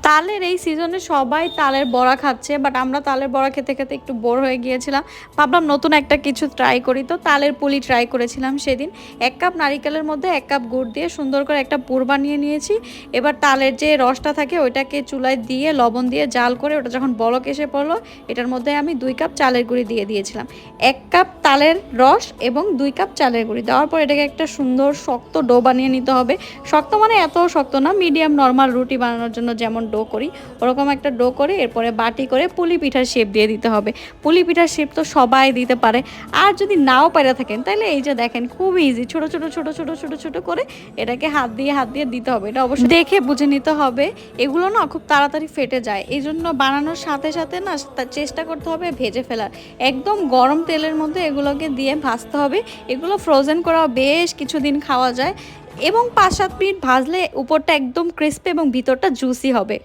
তালের এই সিজনে সবাই তালের বড়া খাচ্ছে, বাট আমরা তালের বড়া খেতে খেতে একটু বোর হয়ে গিয়েছিলাম। ভাবলাম নতুন একটা কিছু ট্রাই করি, তো তালের পুলি ট্রাই করেছিলাম সেদিন। 1 কাপ নারিকেলের মধ্যে 1 কাপ গুড় দিয়ে সুন্দর করে একটা পুর বানিয়ে নিয়েছি। এবার তালের যে রসটা থাকে ওইটাকে চুলায় দিয়ে লবণ দিয়ে জাল করে ওটা যখন বলক এসে পড়লো, এটার মধ্যে আমি 2 কাপ চালের গুঁড়ি দিয়ে দিয়েছিলাম। 1 কাপ তালের রস এবং 2 কাপ চালের গুঁড়ি দেওয়ার পর এটাকে একটা সুন্দর শক্ত ডো বানিয়ে নিতে হবে। শক্ত মানে এত শক্ত না, মিডিয়াম নর্মাল রুটি বানানোর জন্য যেমন ডো করি ওরকম একটা ডো করে এরপরে বাটি করে পুলি পিঠার শেপ দিয়ে দিতে হবে। পুলি পিঠার শেপ তো সবাই দিতে পারে, আর যদি নাও পারে থাকেন তাহলে এই যে দেখেন খুব ইজি, ছোট ছোট ছোট ছোট ছোট ছোট করে এটাকে হাত দিয়ে দিতে হবে। এটা অবশ্যই দেখে বুঝে নিতে হবে। এগুলো না খুব তাড়াতাড়ি ফেটে যায়, এই জন্য বানানোর সাথে সাথে না চেষ্টা করতে হবে ভেজে ফেলার। একদম গরম তেলের মধ্যে এগুলোকে দিয়ে ভাজতে হবে। এগুলো ফ্রোজেন করা বেশ কিছুদিন খাওয়া যায় এবং 5-7 মিনিট ভাজলে উপরটা একদম ক্রিস্পি এবং ভিতরটা জুসি হবে।